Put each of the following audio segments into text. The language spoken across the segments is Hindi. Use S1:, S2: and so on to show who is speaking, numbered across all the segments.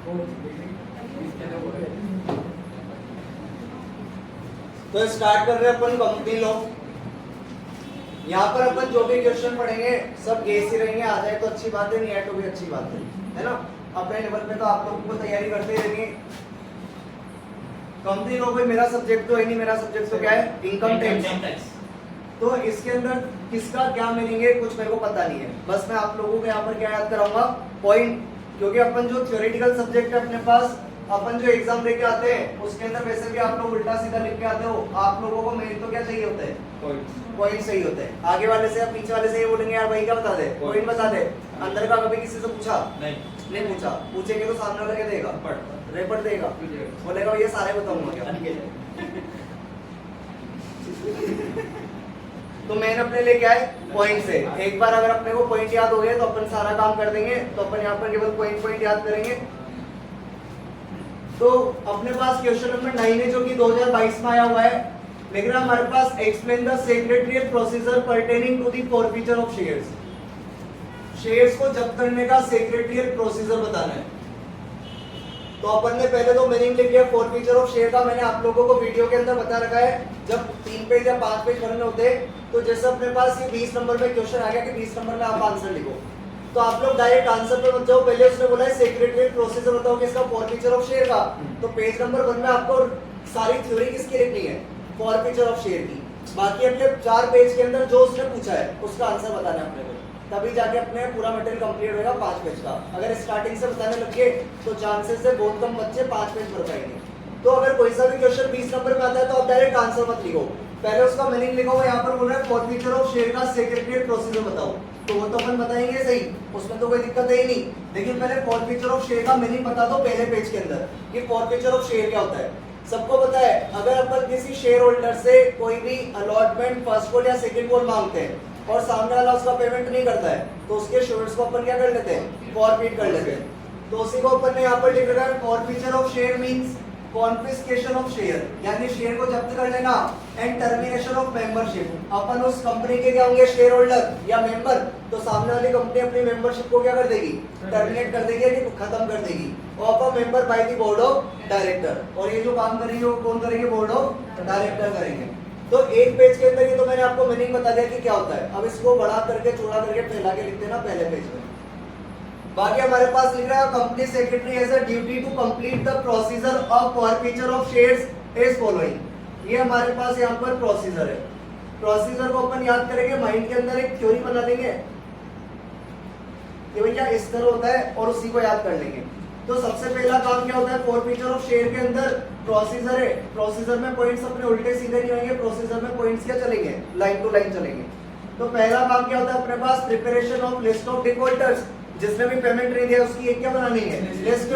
S1: तो स्टार्ट कर रहे हैं अपन कंपनी लॉ। यहाँ पर अपन जो भी क्वेश्चन पढ़ेंगे सब गेस ही रहेंगे, आ जाए तो अच्छी बात है, नहीं आए तो भी अच्छी बात है ना। अपने लेवल पे तो आप लोगों को तैयारी करते ही रहेंगे। कंपनी लॉ में मेरा सब्जेक्ट तो है नहीं, मेरा सब्जेक्ट तो क्या है, इनकम टैक्स। तो इसके अंदर किसका क्या मीनिंग है कुछ मेरे को पता नहीं है, बस मैं आप लोगों को यहाँ पर क्या याद कराऊंगा, पॉइंट। क्योंकि अपन जो थ्योरेटिकल सब्जेक्ट है अपने पास, अपन जो एग्जाम लेके आते हैं उसके अंदर वैसे भी आप लोग उल्टा सीधा लिख के आते हो। आप लोगों को मेन तो क्या चाहिए होता है, पॉइंट सही होते हैं। आगे वाले से या पीछे वाले से ये बोलेंगे यार भाई क्या बता दे, पॉइंट बता दे। अंदर का कभी किसी से पूछा नहीं पूछा, पूछेंगे तो सामने वाला क्या देगा, रेपट देगा, बोलेगा ये सारे बताऊंगा क्या। तो मैंने अपने लिए क्या है, पॉइंट से। एक बार अगर अपने को पॉइंट याद हो गए तो अपन सारा काम कर देंगे। तो अपन यहाँ पर केवल पॉइंट याद करेंगे। तो अपने पास क्वेश्चन नंबर 9 है जो कि 2022 में आया हुआ है। लेकिन हमारे पास explain the secretarial procedure pertaining to the forfeiture of shares. Shares को जब्त करने का सेक्रेटरियल प्रोसीजर बताना है। तो अपन ने पहले तो मीनिंग लिख लिया फॉरफीचर ऑफ शेयर का, मैंने आप लोगों को वीडियो के अंदर बता रखा है। जब 3 पेज या 5 पेज भरने होते हैं तो जैसे अपने पास ये 20 नंबर में क्वेश्चन आ गया कि 20 नंबर में आप आंसर लिखो, तो आप लोग डायरेक्ट आंसर पे मत जाओ। पहले उसने बोला है सेक्रेटरियल प्रोसीजर बताओ किसका, फॉरफीचर ऑफ शेयर का। तो पेज नंबर 1 में आपको सारी थ्योरी किसकी लिखनी है, फॉरफीचर ऑफ शेयर की। बाकी अपने 4 पेज के अंदर जो उसने पूछा है उसका आंसर बताना है अपने को, तभी जाके अपने पूरा मटेरियल कंप्लीट होगा 5 पेज का। अगर स्टार्टिंग से बताने लगे तो चांसेस है बहुत कम बच्चे 5 पेज भर पाएंगे। तो अगर कोई सा भी क्वेश्चन 20 नंबर में आता है तो आप डायरेक्ट आंसर मत लिखो, पहले उसका मीनिंग लिखो। यहाँ पर बोल रहा है फॉरफीचर ऑफ शेयर का सेक्रेटरियल प्रोसीजर बताओ, तो वो तो अपन बताएंगे सही, उसमें तो कोई दिक्कत है ही नहीं। लेकिन पहले फॉरफीचर ऑफ शेयर का मीनिंग बता दो पहले पेज के अंदर कि फॉरफीचर ऑफ शेयर क्या होता है। सबको पता है अगर अपन किसी शेयर होल्डर से कोई भी अलॉटमेंट, फर्स्ट कॉल या सेकंड कॉल मांगते हैं और सामने वाला उसका पेमेंट नहीं करता है तो उसके शेयर्स को अपन क्या कर लेते हैं, फॉरफीट कर लेते हैं। तो उसी को अपन ने यहाँ पर लिख रखा है forfeiture of share means confiscation of share, यानी शेयर को जब्त कर लेना, एंड टर्मिनेशन ऑफ मेंबरशिप। अपन उस कंपनी के क्या होंगे, शेयर होल्डर या मेंबर, तो सामने वाली कंपनी अपनी मेंबरशिप को क्या कर देगी, टर्मिनेट कर देगी, यानी खत्म कर देगी। Of a member by the board of director. और ये जो काम करेंगे वो कौन करेंगे, बोर्ड ऑफ डायरेक्टर करेंगे। तो एक पेज के अंदर ये तो मैंने आपको मीनिंग बता दिया कि क्या होता है। अब इसको बड़ा करके चौड़ा करके फैला के लिखते ना पहले पेज में। बाकी हमारे पास लिख रहा है company secretary has a duty to complete the procedure of forfeiture of shares as following. ये हमारे पास यहाँ पर प्रोसीजर है। प्रोसीजर को अपन याद करेंगे, माइंड के अंदर एक थ्योरी बना देंगे कि भैया इस तरह होता है और उसी को याद कर लेंगे। तो सबसे पहला काम क्या होता है फॉरफीचर ऑफ शेयर के अंदर, प्रोसीजर है। प्रोसीजर में पॉइंट्स अपने उल्टे सीधे नहीं होंगे, प्रोसीजर में पॉइंट्स क्या चलेंगे, लाइन टू लाइन चलेंगे। तो पहला काम क्या होता है अपने पास, preparation of list of defaulters. जिसने भी पेमेंट नहीं दिया उसकी एक क्या बनानी है, list.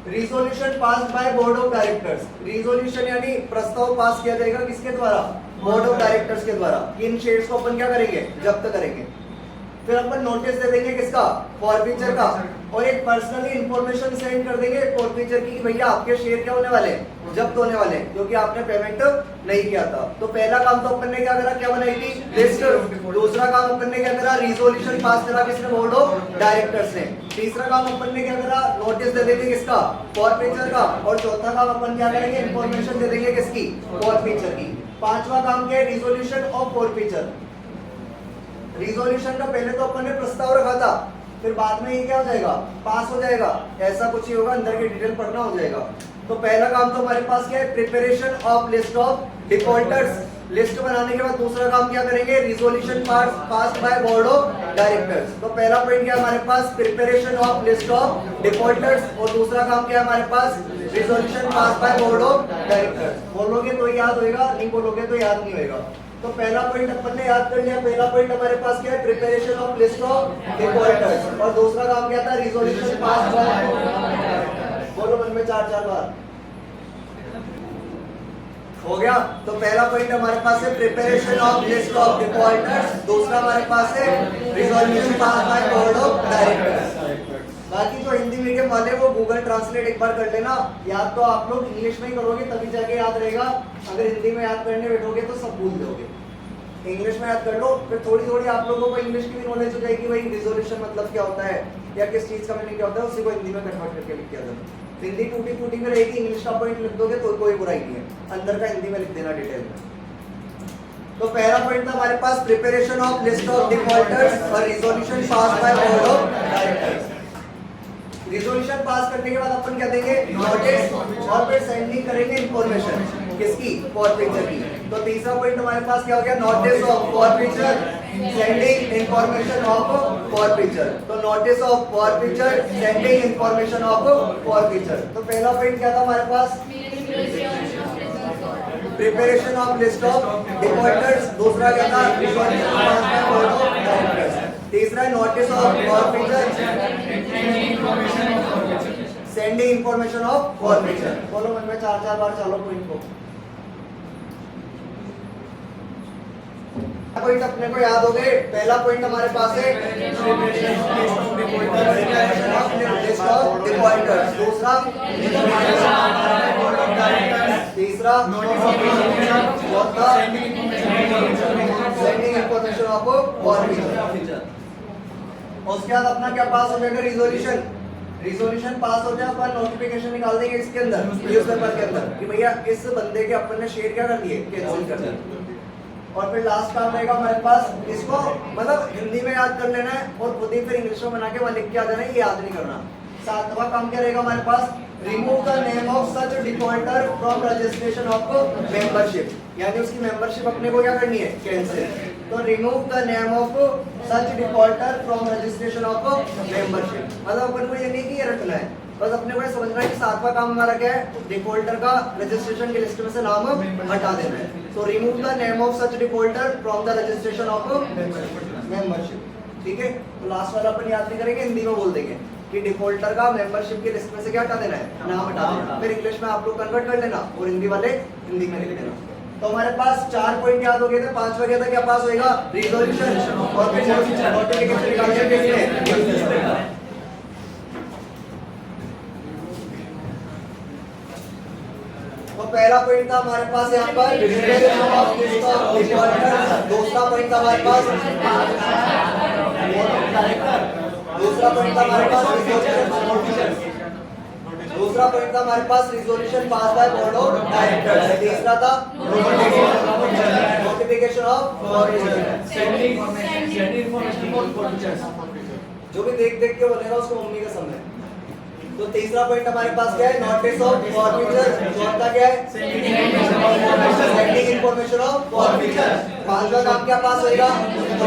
S1: Resolution pass by board of directors. Resolution यानी प्रस्ताव पास किया जाएगा किसके द्वारा, बोर्ड ऑफ डायरेक्टर्स के द्वारा। इन शेयर्स को अपन क्या करेंगे, जब्त करेंगे। फिर अपन नोटिस दे देंगे किसका, फॉरफीचर का, और एक पर्सनली इंफॉर्मेशन सेंड कर देंगे फॉरफीचर की कि भैया आपके शेयर क्या होने वाले, जब्त होने वाले, क्योंकि आपने पेमेंट नहीं किया था। तो पहला काम तो अपन ने क्या करा, क्या बनाई थी, लिस्ट। दूसरा काम अपन ने क्या करा, रिजोल्यूशन पास करा किसने, बोर्ड ऑफ डायरेक्टर्स ने। तीसरा काम अपन ने क्या करा, नोटिस दे देंगे किसका, फॉरफीचर का। और चौथा काम अपन क्या करेंगे, इंफॉर्मेशन दे देंगे किसकी, फॉरफीचर की। पांचवा काम क्या है, रिजोल्यूशन ऑफ फॉरफीचर। रिजोल्यूशन का पहले तो अपन ने प्रस्ताव रखा था, फिर बाद में ये क्या हो जाएगा, पास हो जाएगा, ऐसा कुछ ही होगा, अंदर की डिटेल पढ़ना हो जाएगा। तो पहला काम तो हमारे पास क्या है, preparation of list of defaulters. List बनाने के बाद दूसरा काम क्या करेंगे, resolution pass by board of directors. तो पहला पॉइंट क्या हमारे पास, preparation of list of defaulters, और दूसरा काम क्या हमारे पास, resolution pass by board of directors. बोलोगे तो याद होएगा, नहीं बोलोगे तो याद नहीं होएगा। तो पहला पॉइंट अपन ने याद कर लिया। पहला पॉइंट हमारे पास क्या है, preparation of list of defaulters, और दूसरा काम क्या था, रिजोल्यूशन पास बाय, बोलो मन में 4-4 बार हो गया। तो पहला पॉइंट हमारे पास है preparation of list of defaulters, दूसरा हमारे पास है resolution pass by board of directors. बाकी जो हिंदी मीडियम वाले वो गूगल ट्रांसलेट एक बार कर लेना, याद तो आप लोग इंग्लिश में ही करोगे तभी जाके याद रहेगा, अगर हिंदी में याद करने बैठोगे तो सब भूल जाओगे। इंग्लिश में याद कर लो, फिर थोड़ी थोड़ी आप लोगों को इंग्लिश की भी नॉलेज हो जाएगी, भाई रिजोल्यूशन मतलब क्या होता है या किस चीज का मीनिंग क्या होता है, उसी को हिंदी में कन्वर्ट करके लिख दिया जाता। हिंदी टूटी फूटी में रहेगी, इंग्लिश का पॉइंट लिख दोगे तो कोई बुराई नहीं है, अंदर का हिंदी में लिख देना डिटेल में। तो पहला पॉइंट था हमारे पास preparation of list of defaulters और resolution pass by board of directors. Resolution pass करने के बाद अपन क्या देंगे, नोटिस, और फिर सेंडिंग करेंगे इंफॉर्मेशन किसकी, फॉरफीचर की। तो तीसरा पॉइंट हमारे पास क्या हो गया, notice of forfeiture, sending information of forfeiture. तो notice of forfeiture, sending information of forfeiture. तो पहला पॉइंट क्या था हमारे पास, preparation of list of defaulters, दूसरा क्या था, resolution pass by board of directors, तीसरा notice of forfeiture, sending information of forfeiture. बोलो मन में चार बार चलो पॉइंट को। पॉइंट अपने को याद हो गए। पहला पॉइंट हमारे पास है लिस्ट ऑफ डिफॉल्टर्स, दूसरा तीसरा चौथा सेंडिंग इंफॉर्मेशन ऑफ फॉरफीचर। उसके बाद अपना क्या पास हो जाएगा, रिजोल्यूशन। रिजोल्यूशन पास हो जाए अपन नोटिफिकेशन निकाल देंगे इसके अंदर, न्यूज़पेपर के अंदर, कि भैया इस बंदे के अपन ने शेयर क्या कर दिए, कैंसिल कर दिए। और फिर लास्ट काम रहेगा हमारे पास, इसको मतलब हिंदी में याद कर लेना है और खुद ही फिर इंग्लिश में बना के वहां लिख के आ जाना है, ये याद नहीं करना। सातवां काम क्या रहेगा हमारे पास, remove the name of such defaulter from registration of membership, यानी उसकी मेंबरशिप अपने को क्या करनी है, कैंसिल। तो remove the name of such defaulter from registration of membership, मतलब अपन को ये नहीं कि ये रखना है, बस अपने को ये समझना है कि सातवां काम हमारा क्या है, डिफॉल्टर का रजिस्ट्रेशन की लिस्ट में से नाम हटा देना है। So remove the name of such defaulter from the registration of membership. ठीक है, तो लास्ट वाला अपन याद नहीं करेंगे, हिंदी में बोल देंगे कि डिफॉल्टर का मेंबरशिप की लिस्ट में से क्या हटा देना है, नाम हटा देना। फिर इंग्लिश में आप लोग कन्वर्ट कर लेना और हिंदी वाले हिंदी में लिख देना। तो हमारे पास 4 पॉइंट याद हो गए थे, 5वां क्या था, क्या पास होएगा, रिजोल्यूशन, और फिर नोटिफिकेशन निकाल के किसने, तो पहला पॉइंट था हमारे पास यहाँ पर preparation of list of defaulters, दूसरा पॉइंट था हमारे पास, दूसरा पॉइंट था हमारे पास दूसरा पॉइंट था हमारे पास resolution pass by board of directors, तीसरा था notification of sending information for forfeitures. जो भी देख देख के बोलेगा उसको मम्मी का समय। तो तीसरा पॉइंट हमारे पास क्या है, नोटिस ऑफ फॉरफीचर, चौथा क्या है, सेंडिंग इंफॉर्मेशन ऑफ फॉरफीचर। पांचवा काम क्या पास होएगा, तो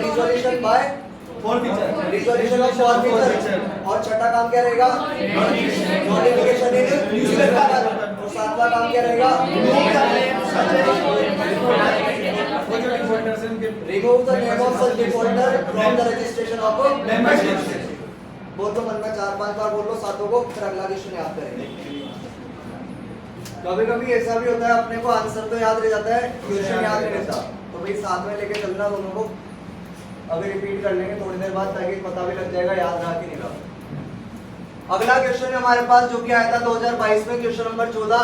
S1: resolution by forfeiture, resolution of forfeiture. और छठा काम क्या रहेगा, नोटिफिकेशन इन न्यूज़पेपर। और सातवां काम क्या रहेगा, remove the name of such defaulter from the registration of membership. बोल दो मन में 4-5 बार बोल लो सातों को, फिर अगला क्वेश्चन याद करेंगे। कभी कभी ऐसा भी होता है अपने को आंसर तो याद रह जाता है, क्वेश्चन याद नहीं रहता, तो भाई साथ में लेके चलना दोनों को। अभी रिपीट कर लेंगे थोड़ी देर बाद ताकि पता भी लग जाएगा याद रहा कि नहीं रहा। अगला क्वेश्चन है हमारे पास जो कि आया था 2022 में, question number 14,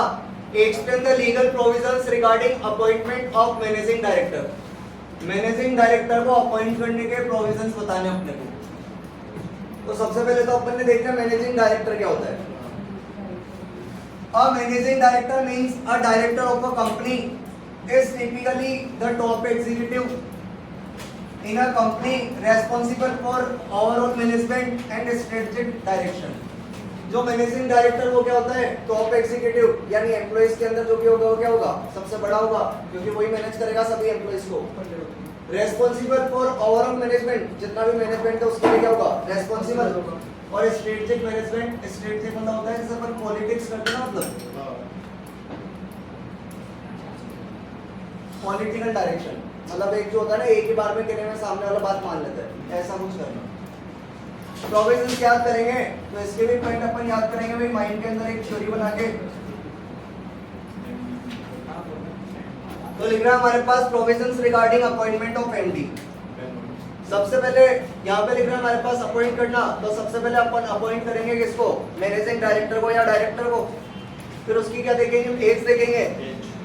S1: explain the legal provisions regarding appointment of managing director. Managing director को अपॉइंट करने के प्रोविजंस बताने अपने को। तो सबसे पहले तो अपन ने देखना मैनेजिंग डायरेक्टर क्या होता है। A managing director means a director of a company is typically the top executive in a company responsible for overall management and strategic direction. जो मैनेजिंग डायरेक्टर वो क्या होता है, टॉप एग्जीक्यूटिव, यानी एम्प्लॉइज के अंदर जो भी होगा वो क्या होगा, सबसे बड़ा होगा, क्योंकि वही मैनेज करेगा सभी एम्प्लॉइज को। रेस्पॉन्सिबल फॉर ओवरऑल मैनेजमेंट, जितना भी मैनेजमेंट है उसके लिए क्या होगा, रेस्पॉन्सिबल। और स्ट्रेटेजिक मैनेजमेंट, स्ट्रेटेजिक मतलब होता है जैसे अपन पॉलिटिक्स करते हैं ना, मतलब पॉलिटिकल डायरेक्शन, मतलब एक जो होता है ना एक ही बार में कहने में सामने वाला बात मान लेता है, ऐसा कुछ करना। प्रोविजंस याद करेंगे तो इसके भी पॉइंट अपन याद करेंगे भाई माइंड के अंदर एक थ्योरी बना के। तो लिख रहा है हमारे पास provisions regarding appointment of MD. सबसे पहले यहाँ पे लिख रहा है हमारे पास अपॉइंट करना, तो सबसे पहले अपन अपॉइंट करेंगे किसको, मैनेजिंग डायरेक्टर को या डायरेक्टर को। फिर उसकी क्या देखेंगे, एज देखेंगे,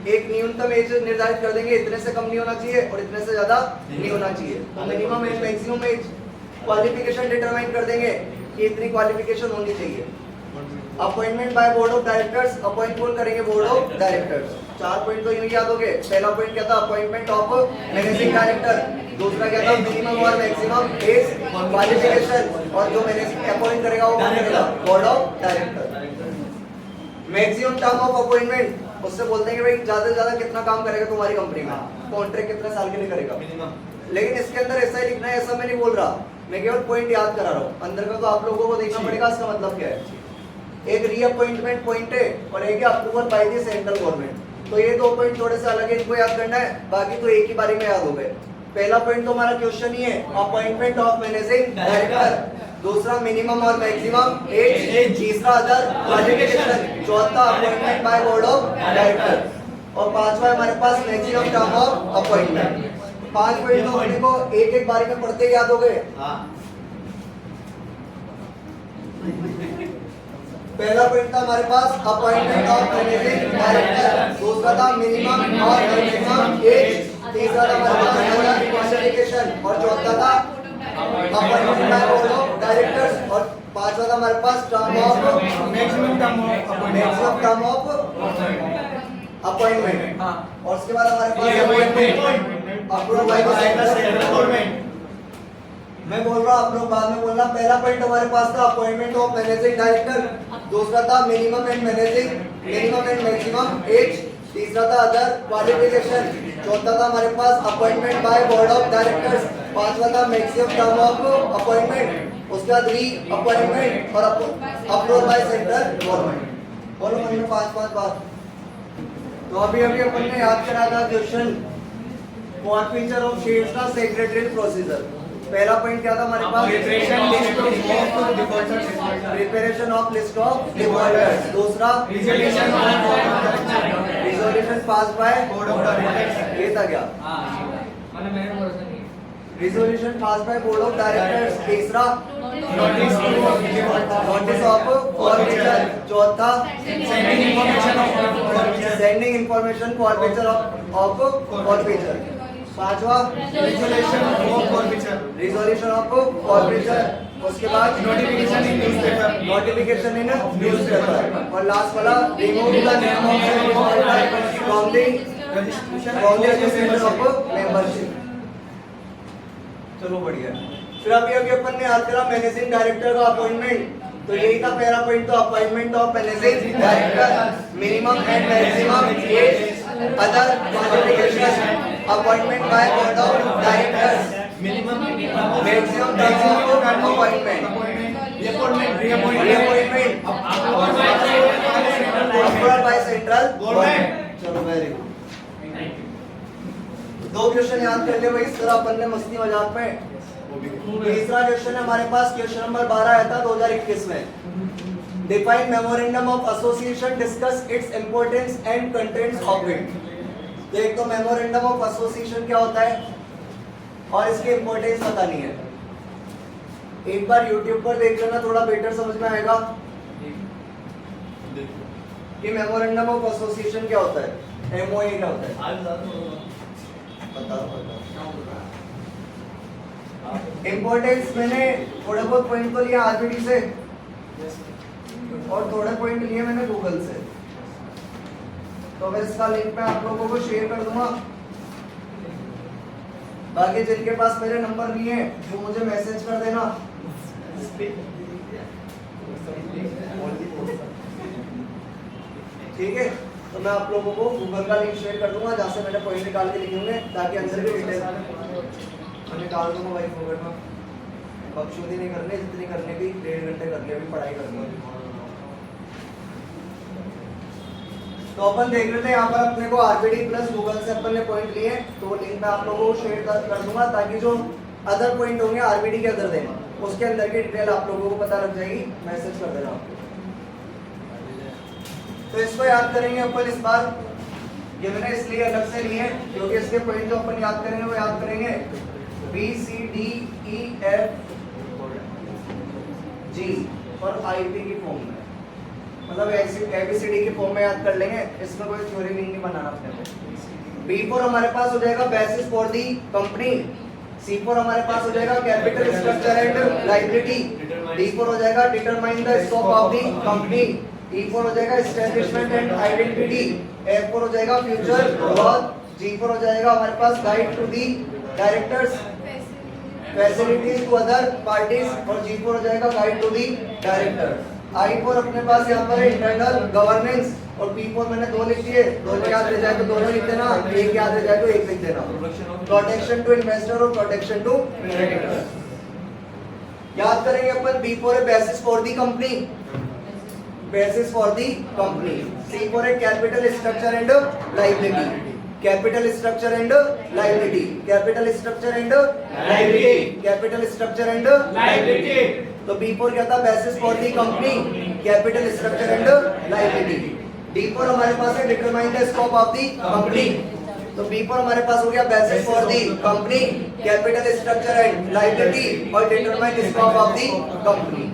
S1: एक न्यूनतम एज निर्धारित कर देंगे, इतने से कम नहीं होना चाहिए और इतने से ज्यादा नहीं होना चाहिए। तो minimum age maximum age qualification determine कर देंगे कि इतनी क्वालिफिकेशन होनी चाहिए। Appointment by board of directors, appoint कौन करेंगे? Board of directors. 4 पॉइंट तो यूं याद हो गए। पहला पॉइंट क्या था? Appointment of managing director. दूसरा क्या था? मिनिमम और मैक्सिमम एज क्वालिफिकेशन। और जो मैनेजिंग अपॉइंट करेगा वो कौन करेगा? Board of director. Maximum term of appointment, उससे बोलते हैं कि भाई ज्यादा से ज्यादा कितना काम करेगा तुम्हारी कंपनी में, कॉन्ट्रैक्ट कितने साल के लिए करेगा मिनिमम। लेकिन इसके अंदर ऐसा ही लिखना है, ऐसा मैं नहीं बोल रहा, मैं केवल पॉइंट याद करा रहा हूँ। अंदर का तो आप लोगों को देखना पड़ेगा इसका मतलब क्या है। एक रीअपॉइंटमेंट पॉइंट है और एक है approval bye the central government. तो ये 2 पॉइंट थोड़े से अलग है, इनको याद करना है, बाकी तो एक ही बारी में याद हो गए। पहला पॉइंट तो हमारा क्वेश्चन ही है, अपॉइंटमेंट ऑफ मैनेजिंग डायरेक्टर। दूसरा मिनिमम और मैक्सिमम एज। तीसरा अदर क्वालिफिकेशन। चौथा appointment by board of director. और पांचवा हमारे पास maximum term of appointment. 5 point तो अपने को एक एक बारी में पढ़ते याद हो गए। पहला पॉइंट था हमारे पास अपॉइंटमेंट ऑफ मैनेजिंग डायरेक्टर। दूसरा था मिनिमम और मैक्सिमम एज। तीसरा था हमारे पास क्वालिफिकेशन। और चौथा था appointment by board of directors. और पांचवा था हमारे पास term of maximum term of appointment. और उसके बाद हमारे पास appointment approved by the central government. मैं बोल रहा हूँ, आप लोग बाद में बोलना। पहला पॉइंट हमारे पास था अपॉइंटमेंट ऑफ मैनेजिंग डायरेक्टर। दूसरा था मिनिमम एंड मैक्सिमम एज। तीसरा था अदर क्वालिफिकेशन। चौथा था हमारे पास appointment by board of directors. पांचवा था मैक्सिमम टर्म ऑफ अपॉइंटमेंट। उसके बाद री अपॉइंटमेंट और अप्रूव्ड बाय सेंट्रल गवर्नमेंट। बोलो मैंने 5 बार। तो अभी अपन ने याद करा था question forfeiture of shares का सेक्रेटरियल प्रोसीजर। पहला पॉइंट क्या था हमारे पास? Preparation of list of defaulters. दूसरा resolution pass by board of directors. ये था क्या? Resolution pass by board of directors. तीसरा नोटिस ऑफ फॉरफीचर। चौथा sending information forfeiture of forfeiture. पांचवा रिजोल्यूशन ऑफ फॉरफीचर। उसके बाद नोटिफिकेशन इन न्यूज़पेपर। और लास्ट वाला remove the name of from the registration of membership. चलो बढ़िया। फिर अभी अपन ने याद करा मैनेजिंग डायरेक्टर का अपॉइंटमेंट। तो यही था पहला पॉइंट, तो appointment of managing director, minimum and maximum age, other qualification, appointment by board of directors, maximum term of appointment, reappointment, approved by central government. चलो वेरी गुड। 2 क्वेश्चन याद कर ले भाई, इस तरह अपन ने मस्ती मजाक में। तीसरा क्वेश्चन हमारे पास क्वेश्चन नंबर 12 आया था 2021 में। Define memorandum of association, discuss its importance and contents of it. तो एक तो मेमोरेंडम ऑफ एसोसिएशन क्या होता है और इसकी इंपॉर्टेंस बतानी है। एक बार YouTube पर देख लेना, थोड़ा बेटर समझ में आएगा कि मेमोरेंडम ऑफ एसोसिएशन क्या होता है, MOA क्या होता है। बताओ। इंपॉर्टेंस मैंने थोड़े बहुत पॉइंट तो लिया आरबीडी से और थोड़े पॉइंट लिए मैंने गूगल से। तो मैं इसका लिंक मैं आप लोगों को शेयर कर दूंगा। बाकी जिनके पास मेरे नंबर नहीं है वो मुझे मैसेज कर देना। ठीक है, तो मैं आप लोगों को गूगल का लिंक शेयर कर दूंगा जहाँ से मैंने पॉइंट निकाल के लिखे होंगे, ताकि अंदर की डिटेल मैं निकाल दूंगा भाई। फोकट में बकचोदी नहीं करनी, जितनी करने की 1.5 घंटे कर लिया, अभी पढ़ाई करनी है। तो अपन देख लेते हैं यहाँ पर अपने को आरबीडी प्लस गूगल से अपन ने पॉइंट लिए, तो लिंक मैं आप लोगों को शेयर कर दूंगा, ताकि जो अदर पॉइंट होंगे आरबीडी के अदर देना, उसके अंदर की डिटेल आप लोगों को पता लग जाएगी। मैसेज कर देना आपको। तो इसको याद करेंगे अपन इस बार। ये मैंने इसलिए अलग से लिए क्योंकि इसके पॉइंट जो अपन याद करेंगे वो याद करेंगे BCDEFG और IP की फॉर्म में। मतलब ABCD की फॉर्म में याद कर लेंगे, इसमें कोई थ्योरी नहीं बनाना अपने को। B4 हमारे पास हो जाएगा basis for the company. C4 हमारे पास हो जाएगा capital structure and liability. D4 हो जाएगा determine the scope of the company. E4 हो जाएगा एस्टैब्लिशमेंट एंड आइडेंटिटी। F4 हो जाएगा फ्यूचर ग्रोथ। G4 हो जाएगा हमारे पास guide to the directors facilities to other parties, और G4 हो जाएगा guide to the director. I4 अपने पास यहाँ पर इंटरनल गवर्नेंस, और P4 मैंने दो लिख दिए, दोनों याद रह जाए तो दोनों लिख देना, एक याद रह जाए तो एक लिख देना। प्रोटेक्शन टू इन्वेस्टर और प्रोटेक्शन टू क्रेडिटर। याद करेंगे अपन B4 है basis for the company, basis for the company. C4 है capital structure and liability, capital structure and liability, capital structure and liability, capital structure and liability. तो B4 क्या था? Basis for the company, capital structure and liability. D4 हमारे पास है determine the scope of the company. तो B4 हमारे पास हो गया basis for the company, capital structure and liability, और determine the scope of the company.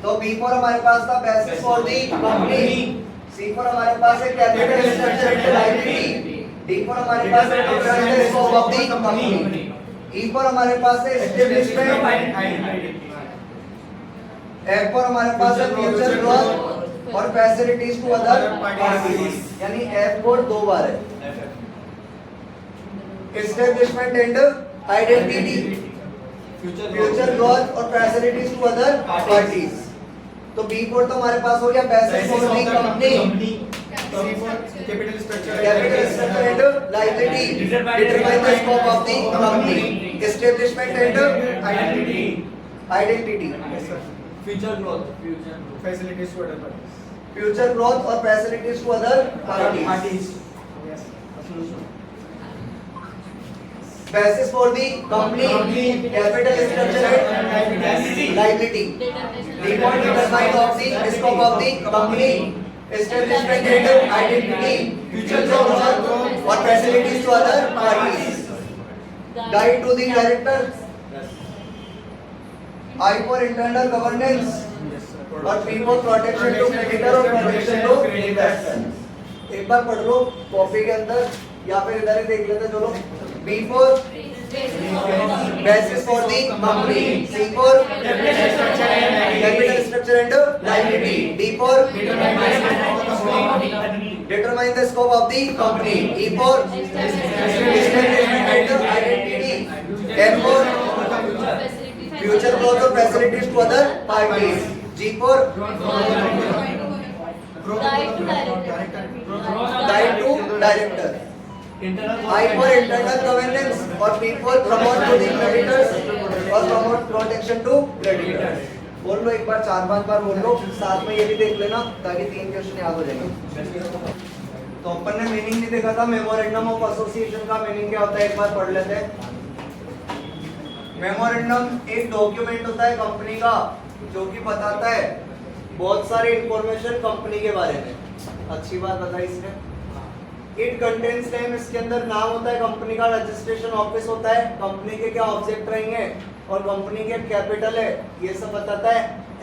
S1: तो B4 हमारे पास था basis for the company, C4 हमारे पास है capital structure and liability, D4 हमारे पास है determine the scope of the company, E4 हमारे पास है एस्टैब्लिशमेंट, F4 हमारे पास है फ्यूचर ग्रोथ और फैसिलिटीज टू अदर पार्टीज, यानी F4 दो बार है। Establishment and identity, future growth और फैसिलिटीज टू अदर पार्टीज। तो B4 तो हमारे पास हो गया basis for the company, capital structure and liability, determine the scope of the company, establishment and identity,
S2: future growth, facilities to other parties,
S1: future growth और facilities to other parties. Basis for the company, capital structure and liability, determine of the scope of the company, establishment and identity, future growth और facilities to other parties, guide to the director, I4 internal governance, और P4 प्रोटेक्शन टू क्रेडिटर और प्रोटेक्शन टू इन्वेस्टर। एक बार पढ़ लो कॉपी के अंदर या फिर इधर ही देख लेते जो लोग। B4 basis for the company, C4 capital structure and liability, D4 determine the scope of the company, E4 establishment and identity, F4 future growth और facilities to other parties, G4 guide to director, I4 internal governance और P4 promote to the creditors और प्रमोट प्रोटेक्शन टू क्रेडिटर्स। बोल लो एक बार, 4-5 बार बोल लो, साथ में ये भी देख लेना ताकि 3 क्वेश्चन याद हो जाएंगे। तो अपन ने मीनिंग नहीं देखा था, मेमोरेंडम ऑफ एसोसिएशन का मीनिंग क्या होता है एक बार पढ़ लेते हैं। मेमोरेंडम एक डॉक्यूमेंट होता है कंपनी का जो कि बताता है बहुत सारी इंफॉर्मेशन कंपनी के बारे में। अच्छी बात बताई इसने। इट कंटेन्स नेम, इसके अंदर नाम होता है कंपनी का, रजिस्ट्रेशन ऑफिस होता है, कंपनी के क्या ऑब्जेक्ट रहेंगे और कंपनी के कैपिटल है, ये सब बताता है,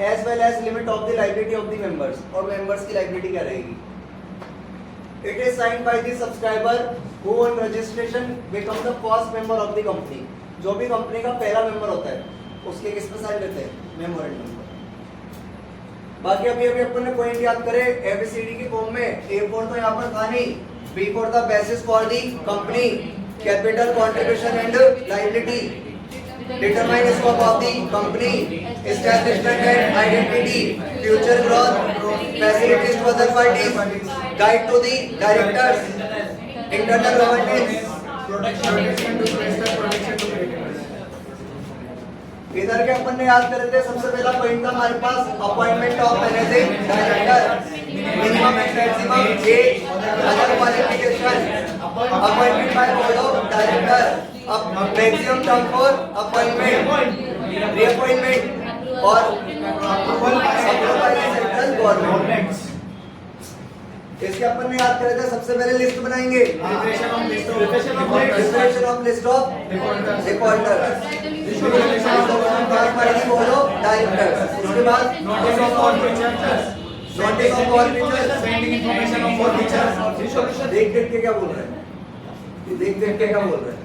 S1: as well as limit of the liability of the members, और मेंबर्स की लायबिलिटी क्या रहेगी। It is signed by the subscriber who on registration become the first member of the company. जो भी कंपनी का पहला मेंबर होता है उसके किस पे साइन लेते हैं? मेमोरेंडम। बाकी अभी अपन ने पॉइंट याद करे एबीसीडी की फॉर्म में। A4 तो यहाँ पर था नहीं, B4 था basis for the company, capital contribution and liability, determine scope of the company, establishment and identity, future growth, facilities to other parties, guide to the directors, internal governance, protection to investor, protection to creditors. इधर के अपन ने याद करे थे, सबसे पहला पॉइंट था हमारे पास appointment of managing director, minimum and maximum age, other qualification, appointment by board of director, अब maximum term for appointment, reappointment और अप्रूवल बाय सेंट्रल गवर्नमेंट। इसके अपन ने याद करे थे, सबसे पहले लिस्ट बनाएंगे,
S2: Preparation of list of
S1: preparation of list of
S2: defaulters.
S1: Defaulters, बोलो डायरेक्टर्स, उसके बाद
S2: Notice of all features.
S1: Notice of all features,
S2: Sending information of all features.
S1: देख देख के क्या बोल रहे हैं, ये देख देख के क्या बोल रहे हैं,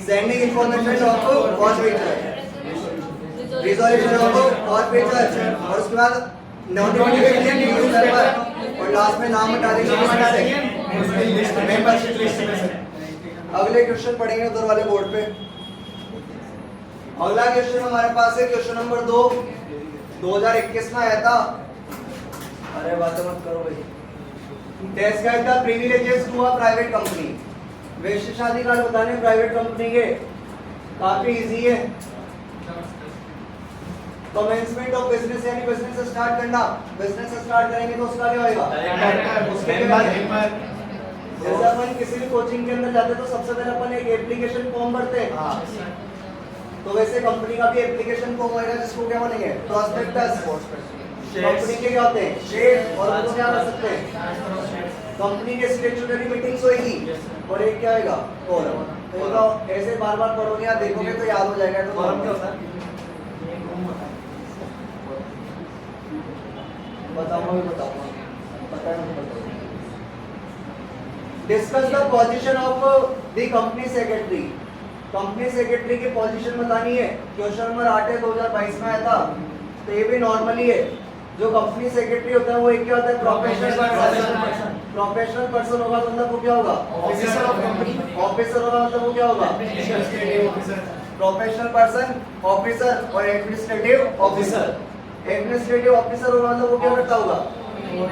S1: sending information of all feature, resolution of all feature, और उसके बाद नोटिफिकेशन यूजर पर, और लास्ट में नाम हटा देंगे,
S2: मेंबरशिप लिस्ट में से
S1: अगले क्वेश्चन पढ़ेंगे उधर वाले बोर्ड पे। अगला क्वेश्चन हमारे पास है क्वेश्चन नंबर 2, 2021 में आया था। अरे बात मत करो भाई। Describe the privileges to a private company, विशेषाधिकार बताने प्राइवेट कंपनी के, काफी इजी है। कमेंसमेंट ऑफ बिजनेस यानी बिजनेस स्टार्ट करना, बिजनेस स्टार्ट करेंगे तो उसका क्या होगा, उसके बाद जैसे अपन किसी भी कोचिंग के अंदर जाते तो सबसे पहले अपन एक एप्लीकेशन फॉर्म भरते हैं, तो वैसे कंपनी का भी एप्लीकेशन फॉर्म होएगा जिसको क्या बोलेंगे, प्रोस्पेक्टस। कंपनी के क्या होते हैं, शेयर, और उनको क्या कर सकते हैं, कंपनी के स्टैट्यूटरी मीटिंग्स होएगी, और एक क्या होएगा, फॉरम। तो ये तो ऐसे बार बार पढ़ोगे या देखोगे तो याद हो जाएगा। तो फॉरम क्या होता है बताऊंगा, पता है मुझे, बताओ। Discuss the position of the company secretary, company secretary की पोजीशन बतानी है। क्वेश्चन नंबर 8 है, 2022 में आया था। तो ये भी नॉर्मली है, जो कंपनी सेक्रेटरी होता है वो एक क्या होता है, प्रोफेशनल पर्सन। प्रोफेशनल पर्सन होगा तो मतलब वो क्या होगा,
S2: ऑफिसर ऑफ कंपनी।
S1: ऑफिसर होगा मतलब वो क्या होगा, प्रोफेशनल पर्सन, ऑफिसर, और एडमिनिस्ट्रेटिव ऑफिसर। एडमिनिस्ट्रेटिव ऑफिसर होगा मतलब वो क्या करता होगा,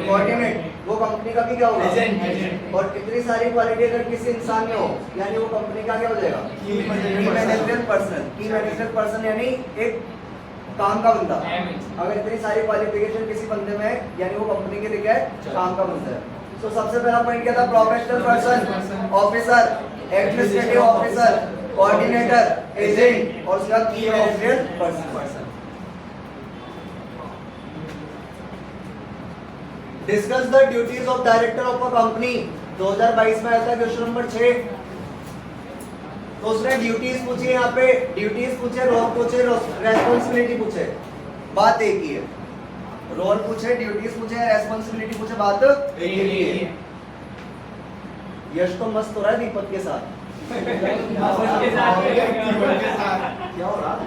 S1: कोऑर्डिनेट, वो कंपनी का भी क्या होगा,
S2: एजेंट।
S1: और इतनी सारी क्वालिटी अगर किसी इंसान में हो यानी वो कंपनी का क्या हो जाएगा, की मैनेजमेंट पर्सन। की मैनेजमेंट पर्सन यानी एक काम का बंदा। अगर इतनी सारी क्वालिफिकेशन किसी बंदे में है यानी वो कंपनी के लिए क्या है, काम का बंदा है। तो सबसे पहला पॉइंट क्या था, professional person, officer, administrative officer, coordinator, agent, और उसका की management person. Discuss the duties of director of a company, 2022 में आया था क्वेश्चन नंबर 6। तो उसने ड्यूटीज पूछी, यहाँ पे ड्यूटीज पूछे, रोल पूछे, रेस्पॉन्सिबिलिटी पूछे, बात एक ही है। रोल पूछे, ड्यूटीज पूछे, रेस्पॉन्सिबिलिटी पूछे, बात एक ही है। यश तो मस्त हो रहा है दीपक के साथ। क्या हो रहा है,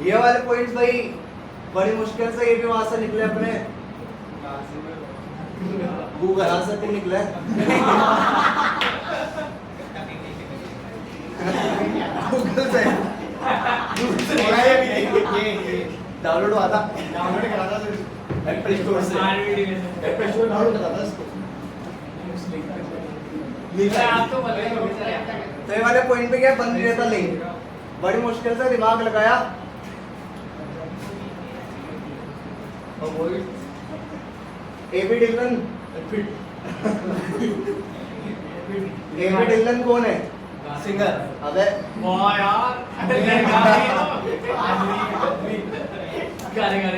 S1: ये वाले पॉइंट्स भाई बड़ी मुश्किल से ये भी वहां से निकले अपने गूगल से तो निकले। गूगल से डाउनलोड हुआ था, डाउनलोड करा था एप्पल स्टोर से, एप्पल स्टोर डाउनलोड करा था इसको। तो ये वाले पॉइंट पे क्या बन नहीं रहता लिंक, बड़ी मुश्किल से दिमाग लगाया। एबी डिलन, एबी डिलन कौन है, सिंगर। अबे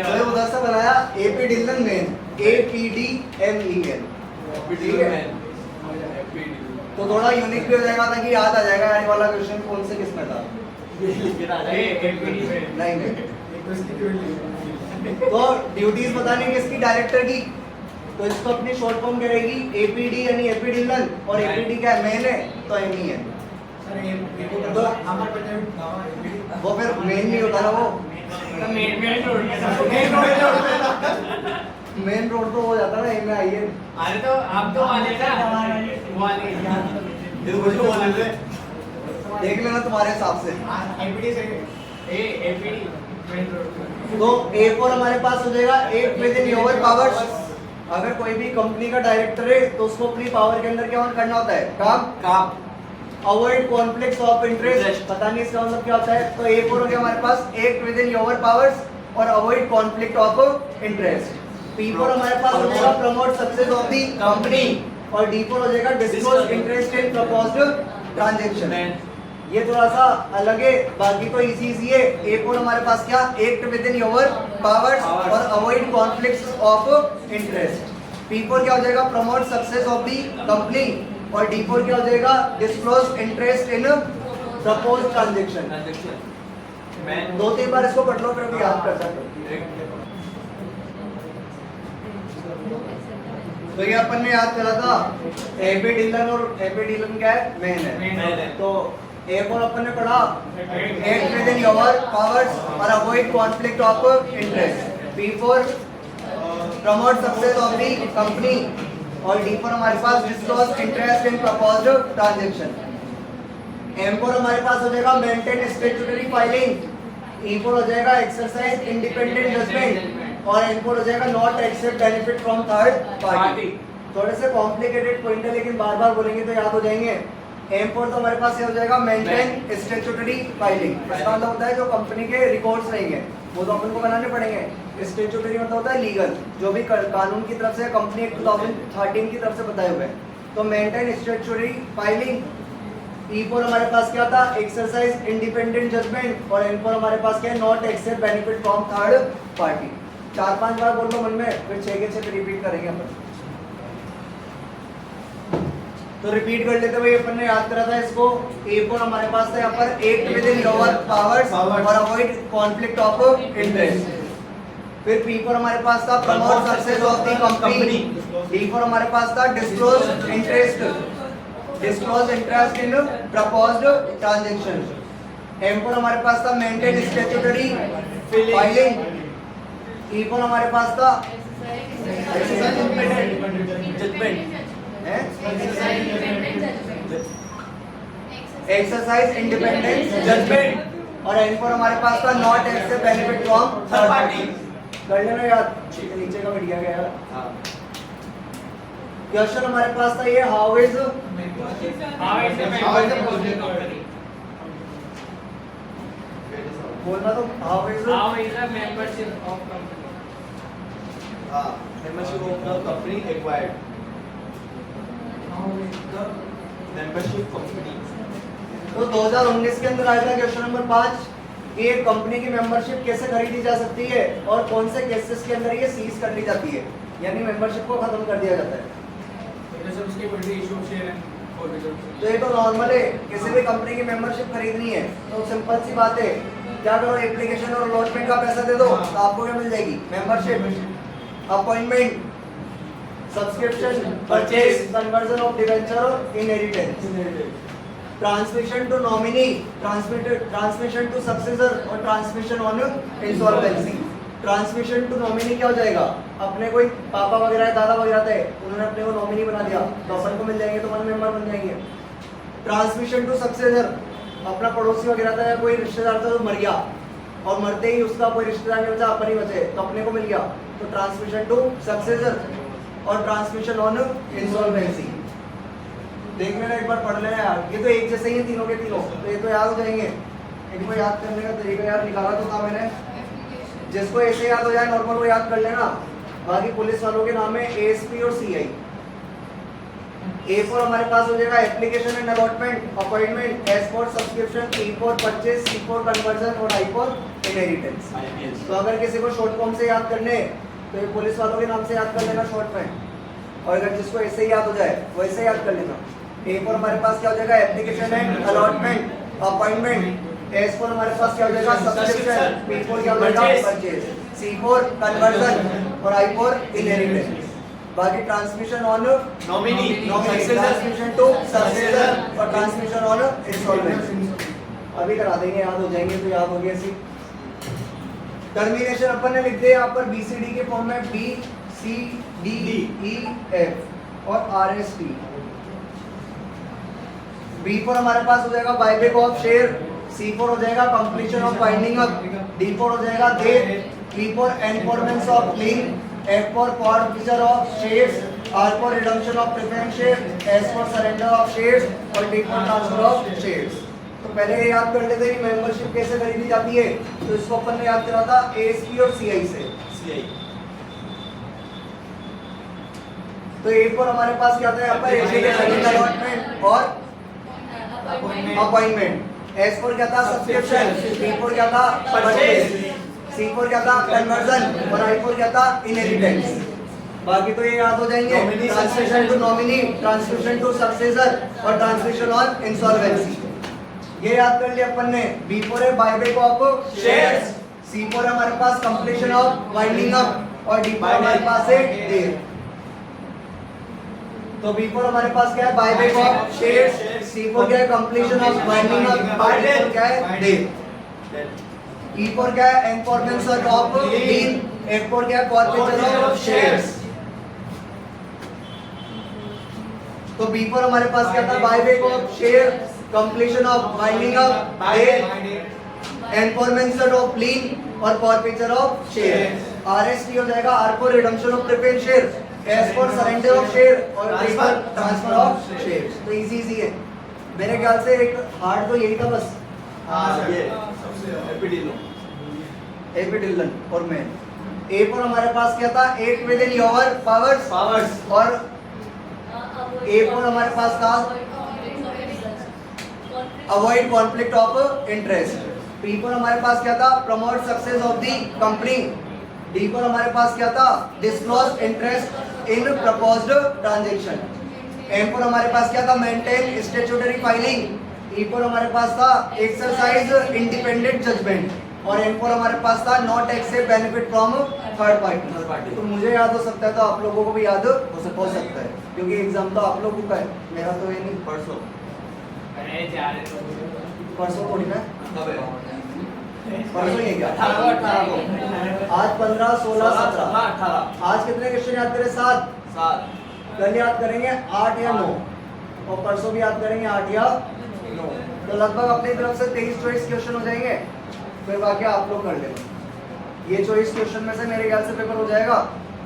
S1: चलो उधर से बनाया, एपी डिलन मेन, APDMEN, ठीक है। तो थोड़ा यूनिक भी हो जाएगा ताकि याद आ जाएगा यानी वाला क्वेश्चन कौन से किसमें था। नहीं तो ड्यूटीज बताने की इसकी डायरेक्टर की, तो इसको अपनी शॉर्ट फॉर्म क्या रहेगी, APD यानी एपी डिलन, और APD क्या है, मेन है तो ME है। तो वो फिर मेन नहीं होता ना, वो मेन रोड तो हो जाता ना, में आइए।
S3: अरे तो आप तो वाले ना वाले
S1: देख लेना तुम्हारे हिसाब से। तो A4 हमारे पास हो जाएगा, एक विद इन योर पावर्स। अगर कोई भी कंपनी का डायरेक्टर है तो उसको अपनी पावर के अंदर क्या करना होता है, काम। अवॉइड कॉन्फ्लिक्ट्स ऑफ इंटरेस्ट, पता नहीं इसका मतलब क्या होता है। तो ए फोर हो गया हमारे पास act within your powers और avoid conflict of interest. P four हमारे पास हो जाएगा promote success of the company और डी फोर हो जाएगा disclose interest in proposed transaction. ये थोड़ा सा अलग है, बाकी तो इजी इजी है। ए फोर हमारे पास क्या act within your powers और avoid conflicts of interest. P four क्या हो जाएगा promote success of the company और डी फोर क्या हो जाएगा disclose interest in proposed transaction. दो तीन बार इसको पढ़ लो फिर भी याद कर सकते हो। तो ये अपन ने याद करा था एबी डिलन और एबी डिलन क्या है मैन है। तो ए फोर अपन ने पढ़ा act within your powers और avoid conflict of interest. P four promote success of the company और डी फोर हमारे पास disclose interest in proposed transaction. M four हमारे पास हो जाएगा maintain statutory filing. E four हो जाएगा एक्सरसाइज इंडिपेंडेंट जजमेंट और एन फोर हो जाएगा not accept benefit from third party. थोड़े से कॉम्प्लिकेटेड पॉइंट है लेकिन बार बार बोलेंगे तो याद हो जाएंगे। एम फोर तो हमारे पास ये हो जाएगा मेंटेन स्टैट्यूटरी फाइलिंग। इसका मतलब होता है जो कंपनी के रिकॉर्ड्स रहेंगे वो तो अपन को बनाने पड़ेंगे। स्टैट्यूटरी मतलब होता है लीगल, जो भी कानून की तरफ से कंपनी एक्ट 2013 की तरफ से बताए हुए हैं। तो maintain statutory filing. E four हमारे पास क्या था एक्सरसाइज इंडिपेंडेंट जजमेंट और एन फोर हमारे पास क्या है not accept benefit from third party. 4-5 बार बोल दो मन में, फिर 6 के 6 रिपीट करेंगे अपन। तो रिपीट कर लेते हुए अपन ने याद करा था इसको। ए फोर हमारे पास था यहाँ पर act within your powers और अवॉइड कॉन्फ्लिक्ट ऑफ इंटरेस्ट। फिर पी फोर हमारे पास था promote success of the company. D four हमारे पास था disclose interest in proposed transaction. M four हमारे पास था maintain statutory filing. E four हमारे पास था exercise independent judgement exercise independence judgement और एन फोर हमारे पास था not accept benefit from third party. कर लेना याद, नीचे का बढ़िया गया। क्वेश्चन हमारे पास था ये हाउ इज बोलना तो how is
S3: the membership of company
S2: membership of the company acquired. Membership company.
S1: तो 2019 के अंदर आया था क्वेश्चन नंबर 5 कि एक कंपनी की मेंबरशिप कैसे खरीदी जा सकती है और कौन से केसेस के अंदर ये सीज कर ली जाती है, यानी मेंबरशिप को खत्म कर दिया जाता है। तो ये तो नॉर्मल है, किसी भी कंपनी की मेंबरशिप खरीदनी है तो सिंपल सी बात है, क्या करो एप्लीकेशन और अलॉटमेंट का पैसा दे दो तो आपको क्या मिल जाएगी membership. Appointment, subscription, purchase, conversion of debenture और inheritance, transmission to nominee, transmission to successor और transmission on insolvency. Transmission to nominee क्या हो जाएगा, अपने कोई पापा वगैरह दादा वगैरह थे उन्होंने अपने को नॉमिनी बना दिया तो अपन को मिल जाएंगे, तो 1 मेंबर बन जाएंगे। ट्रांसमिशन टू सक्सेसर, अपना पड़ोसी वगैरह था या कोई रिश्तेदार था तो मर गया और मरते ही उसका कोई रिश्तेदार नहीं बचा, अपन ही बचे तो अपने को मिल गया, तो ट्रांसमिशन टू सक्सेसर और ट्रांसमिशन ऑन इंसॉल्वेंसी। देख लेना एक बार, पढ़ लेना यार, ये तो एक जैसे ही है तीनों के तीनों, तो ये तो याद हो जाएंगे। इनको याद करने का तरीका यार निकाला तो था मैंने, जिसको ऐसे याद हो जाए नॉर्मल वो याद कर लेना। बाकी पुलिस वालों के नाम है एएसपी और सीआई। ए फॉर हमारे पास हो जाएगा application and allotment, appointment, S for subscription, E for purchase, C for conversion और आई फॉर इनहेरिटेंस। तो अगर किसी को शॉर्ट फॉर्म से याद करने तो ये पुलिस वालों के नाम से याद कर लेना शॉर्ट में, और अगर जिसको ऐसे ही याद हो जाए वैसे याद कर लेना। ए फॉर हमारे पास क्या हो जाएगा application and allotment, appointment, S for हमारे पास क्या हो जाएगा सब्सक्रिप्शन, पी फॉर क्या हो जाएगा परचेज, सी फॉर कन्वर्जन और आई फॉर इनहेरिटेंस। बाकी transmission on nominee, transmission to successor और ट्रांसमिशन ऑन इंस्टॉलमेंट अभी करा देंगे, याद हो जाएंगे तो याद हो गया। ऐसी टर्मिनेशन अपन ने लिख दिया यहाँ पर बीसीडी के फॉर्म में, B C D E F और R S T. B for हमारे पास हो जाएगा buyback of share, C for हो जाएगा completion of winding up, D for हो जाएगा debt, E for enforcement of link, F for forfeiture of shares, R for redemption of preference share, S for surrender of shares और T for transfer of shares। तो पहले ये याद कर लेते हैं कि मेंबरशिप कैसे खरीदी जाती है। तो इसको अपन ने याद करा था ASP और CI से।
S2: CI।
S1: तो A पर हमारे पास क्या था यहाँ पर अलॉटमेंट और अपॉइंटमेंट। S पर क्या था सब्सक्रिप्शन, T पर क्या था परचेज, C पर क्या था कन्वर्जन और I पर क्या था इनहेरिटेंस। बाकी तो ये याद हो जाएंगे, transmission to nominee, transmission to successor और ट्रांसमिशन ऑन इंसॉल्वेंसी। ये याद कर लिया अपन ने। B पर है बायबैक ऑफ शेयर्स, C पर हमारे पास कंप्लीशन ऑफ वाइंडिंग अप और D पर हमारे पास है डेट। तो B पर हमारे पास क्या है बायबैक ऑफ शेयर्स, C पर क्या है कंप्लीशन ऑफ वाइंडिंग अप और D पर क्या है डेट। E पर क्या है एनफोर्समेंट ऑफ लीन, F पर क्या है फॉरफीचर ऑफ शेयर्स। तो B पर हमारे पास क्या था buyback of share, completion of winding up, debt, enforcement of lien और फॉरफीचर ऑफ शेयर। RST हो जाएगा R for redemption of preference share, S for surrender of share और T for transfer of shares। तो इजी है मेरे ख्याल से। एक हार्ड तो यही था बस।
S2: हाँ ये सबसे
S1: एपी डिलन और मैं। A पर हमारे पास क्या था act within your powers और A पर हमारे पास था avoid conflict of interest. P पर हमारे पास क्या था promote success of the company. D पर हमारे पास क्या था disclose interest in proposed transaction. M पर हमारे पास क्या था मेंटेन स्टैट्यूटरी फाइलिंग। E पर हमारे पास था एक्सरसाइज इंडिपेंडेंट जजमेंट और N पर हमारे पास था not accept benefit from third party. तो मुझे याद हो सकता है तो आप लोगों को भी याद हो सकता है क्योंकि एग्जाम तो आप लोगों का है, मेरा तो ये नहीं। परसों थोड़ी ना, परसों ही है क्या?
S2: 18 को।
S1: आज 15, 16, 17,
S2: 18।
S1: आज कितने क्वेश्चन याद करें? 7। कल याद करेंगे 8 या 9 और परसों भी याद करेंगे 8 या 9। तो लगभग अपनी तरफ से 23 चॉइस क्वेश्चन हो जाएंगे। फिर बाकी आप लोग कर लेना। ये चॉइस क्वेश्चन में से मेरे ख्याल से पेपर हो जाएगा।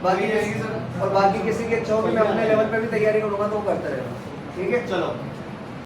S1: बाकी किसी की इच्छा हो कि मैं अपने लेवल पे भी तैयारी करूंगा तो वो करते रहेगा। ठीक है,
S2: चलो।